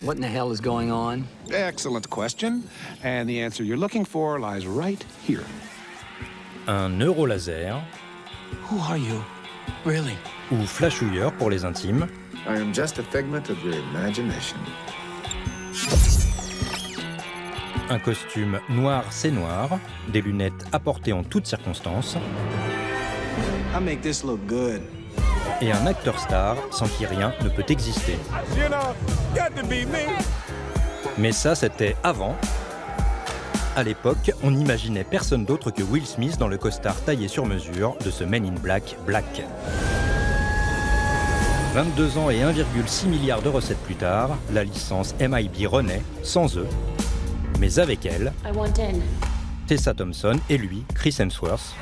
What in the hell is going on? Excellent question. And the answer you're looking for lies right here. Un neurolaser, Who are you? Really? ou flashouilleur pour les intimes, I am just a figment of your imagination. un costume noir c'est noir, des lunettes à porter en toutes circonstances, I make this look good. et un acteur star sans qui rien ne peut exister. Mais ça, c'était avant. À l'époque, on n'imaginait personne d'autre que Will Smith dans le costard taillé sur mesure de ce Men in Black Black. 22 ans et 1,6 milliard de recettes plus tard, la licence MIB renaît, sans eux, mais avec elle, I want in. Tessa Thompson et lui, Chris Hemsworth.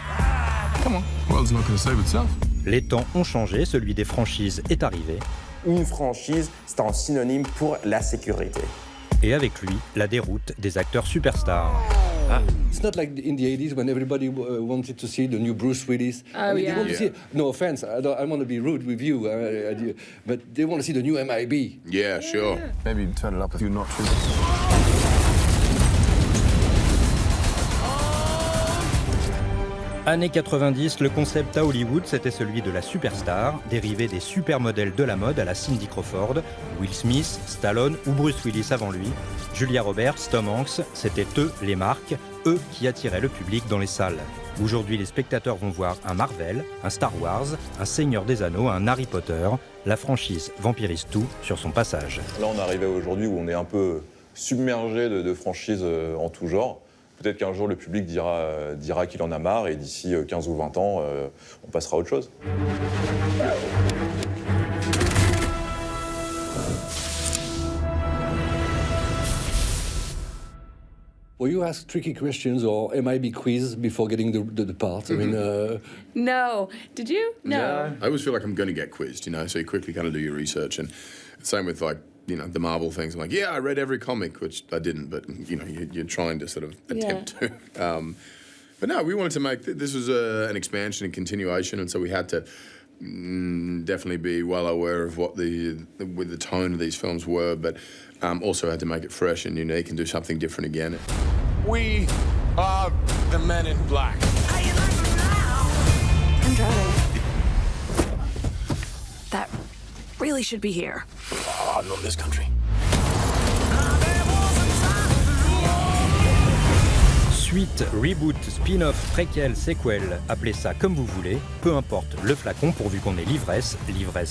Come on, world's not going to save itself. Les temps ont changé, celui des franchises est arrivé, Une franchise, c'est un synonyme pour la sécurité. et avec lui, la déroute des acteurs superstars. It's not like in the 80s when everybody wanted to see the new Bruce Willis. Oh, They yeah. want to see, no offense, I want to be rude with you, but they want to see the new MIB. Yeah, sure. Maybe turn it up a few notches. Années 90, le concept à Hollywood, c'était celui de la superstar, dérivé des supermodèles de la mode à la Cindy Crawford, Will Smith, Stallone ou Bruce Willis avant lui. Julia Roberts, Tom Hanks, c'était eux les marques, eux qui attiraient le public dans les salles. Aujourd'hui, les spectateurs vont voir un Marvel, un Star Wars, un Seigneur des Anneaux, un Harry Potter. La franchise vampirise tout sur son passage. Là, on est arrivé aujourd'hui où on est un peu submergé de franchises en tout genre. Peut-être qu'un jour, le public dira qu'il en a marre et d'ici 15 ou 20 ans, on passera à autre chose. Were you asked tricky questions or MIB quiz before getting the part? I mean, No. Did you? No. I always feel like I'm going to get quizzed, you know, so you quickly kind of do your research. And same with, like, you know, the Marvel things. I'm like, yeah, I read every comic, which I didn't, but, you know, you're trying to sort of attempt to. But no, we wanted to make, this was an expansion and continuation, and so we had to definitely be well aware of what with the tone of these films were, but also had to make it fresh and unique and do something different again. We are the Men in Black. I'm driving. That really should be here. Oh, not this country. Suite, reboot, spin-off, préquel, sequel, appelez ça comme vous voulez, peu importe le flacon pourvu qu'on ait l'ivresse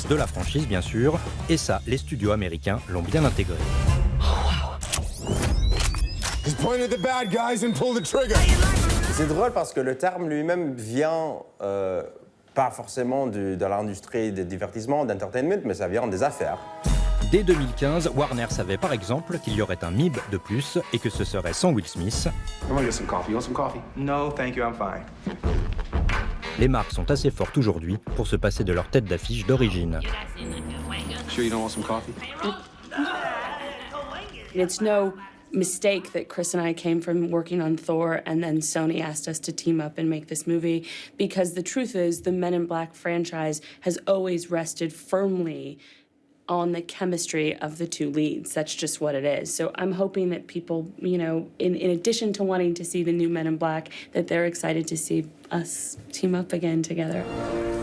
de la franchise bien sûr, et ça, les studios américains l'ont bien intégré. Just point at the bad guys and pull the trigger. C'est drôle parce que le terme lui-même vient pas forcément de l'industrie des divertissements, d'entertainment, mais ça vient des affaires. Dès 2015, Warner savait par exemple qu'il y aurait un MIB de plus et que ce serait sans Will Smith. I want to get some coffee. You want some coffee? No, thank you. I'm fine. Les marques sont assez fortes aujourd'hui pour se passer de leur tête d'affiche d'origine. Sure you don't want some coffee? It's no mistake that Chris and I came from working on Thor, and then Sony asked us to team up and make this movie, because the truth is the Men in Black franchise has always rested firmly on the chemistry of the two leads. That's just what it is. So I'm hoping that people, you know, in addition to wanting to see the new Men in Black, that they're excited to see us team up again together.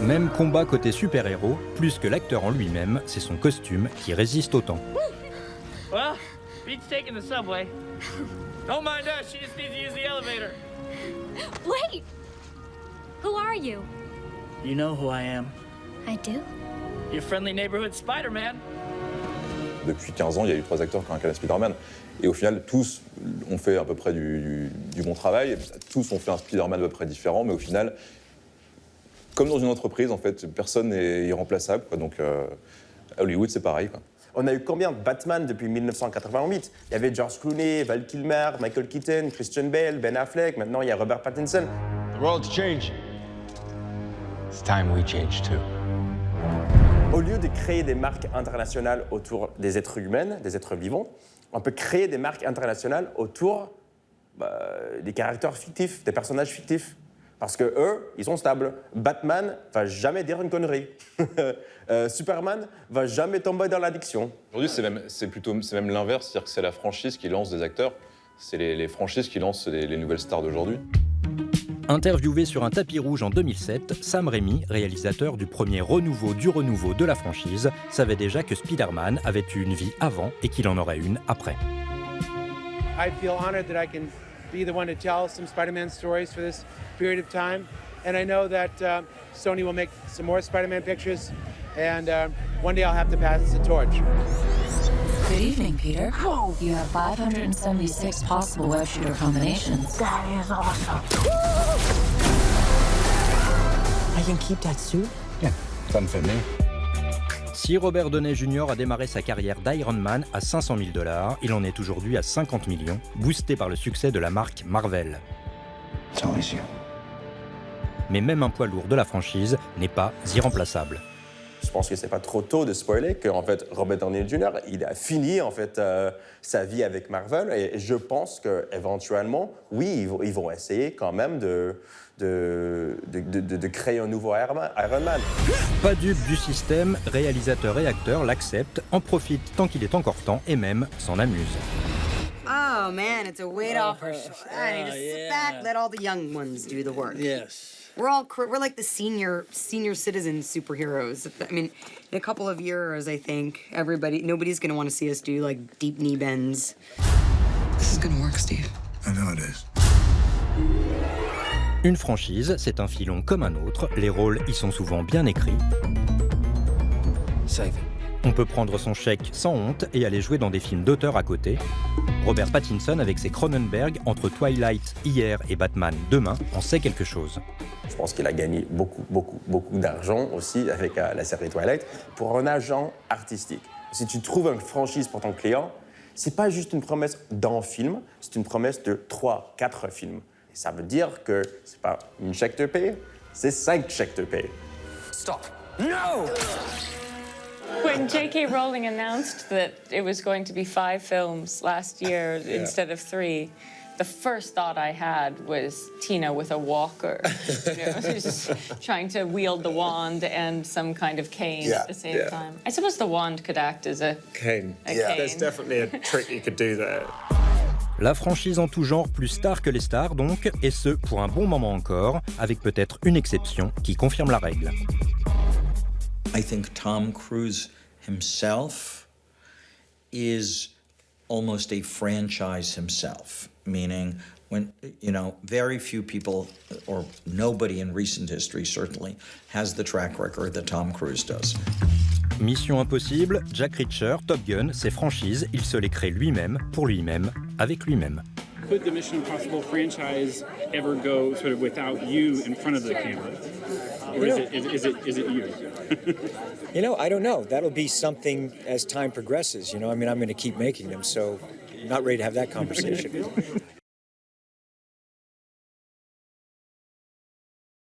Même combat côté super-héros, plus que l'acteur en lui-même, c'est son costume qui résiste au temps. Well, Beat's taking the subway. Don't mind us, she just needs to use the elevator. Wait! Who are you? You know who I am. I do? Your friendly neighborhood Spider-Man. Depuis 15 ans, il y a eu 3 acteurs qui ont incarné Spider-Man. Et au final, tous ont fait à peu près du bon travail. Tous ont fait un Spider-Man à peu près différent. Mais au final, comme dans une entreprise, en fait, personne n'est irremplaçable, quoi. Donc, à Hollywood, c'est pareil, quoi. On a eu combien de Batman depuis 1988? Il y avait George Clooney, Val Kilmer, Michael Keaton, Christian Bale, Ben Affleck. Maintenant, il y a Robert Pattinson. The world's changing. It's time we change too. Au lieu de créer des marques internationales autour des êtres humains, des êtres vivants, on peut créer des marques internationales autour des caractères fictifs, des personnages fictifs. Parce que eux, ils sont stables. Batman va jamais dire une connerie. Superman va jamais tomber dans l'addiction. Aujourd'hui, c'est même l'inverse, c'est-à-dire que c'est la franchise qui lance des acteurs, c'est les franchises qui lancent les nouvelles stars d'aujourd'hui. Interviewé sur un tapis rouge en 2007, Sam Raimi, réalisateur du premier renouveau de la franchise, savait déjà que Spider-Man avait eu une vie avant et qu'il en aurait une après. I feel honored that I can be the one to tell some Spider-Man stories for this period of time. And I know that Sony will make some more Spider-Man pictures. And one day I'll have to pass the torch. Good evening, Peter. Whoa. You have 576 possible web shooter combinations. That is awesome. I can keep that suit? Yeah, doesn't fit me. Si Robert Downey Jr. a démarré sa carrière d'Iron Man à 500 000 $, il en est aujourd'hui à 50 millions, boosté par le succès de la marque Marvel. It's always you. Mais même un poids lourd de la franchise n'est pas irremplaçable. Je pense que c'est pas trop tôt de spoiler qu'en fait Robert Downey Jr. il a fini en fait sa vie avec Marvel et je pense que éventuellement oui ils vont essayer quand même de créer un nouveau Iron Man. Pas dupe du système, réalisateur et acteur l'acceptent, en profitent tant qu'il est encore temps et même s'en amusent. Oh man, it's a weight off our shoulders. I need to sit back, let all the young ones do the work. Yes. We're like the senior citizen superheroes. I mean, in a couple of years, I think nobody's gonna want to see us do like deep knee bends. This is gonna work, Steve. I know it is. Une franchise, c'est un filon comme un autre, les rôles y sont souvent bien écrits. Save it. On peut prendre son chèque sans honte et aller jouer dans des films d'auteur à côté. Robert Pattinson, avec ses Cronenberg, entre Twilight hier et Batman demain, en sait quelque chose. Je pense qu'il a gagné beaucoup d'argent aussi avec la série Twilight. Pour un agent artistique, si tu trouves une franchise pour ton client, c'est pas juste une promesse d'un film, c'est une promesse de 3-4 films. Et ça veut dire que c'est pas une chèque de paye, c'est 5 chèques de paye. Stop. No! When J.K. Rowling announced that it was going to be 5 films last year instead of 3, the first thought I had was Tina with a walker, just trying to wield the wand and some kind of cane at the same time. I suppose the wand could act as a cane. There's definitely a trick you could do there. La franchise en tout genre plus star que les stars donc, et ce pour un bon moment encore, avec peut-être une exception qui confirme la règle. I think Tom Cruise himself is almost a franchise himself, meaning when, very few people, or nobody in recent history certainly, has the track record that Tom Cruise does. Mission impossible, Jack Reacher, Top Gun, ses franchises, il se les crée lui-même, pour lui-même, avec lui-même. Could the Mission Impossible franchise ever go sort of without you in front of the camera? Or is it you? I don't know. That'll be something as time progresses. I'm going to keep making them, so I'm not ready to have that conversation.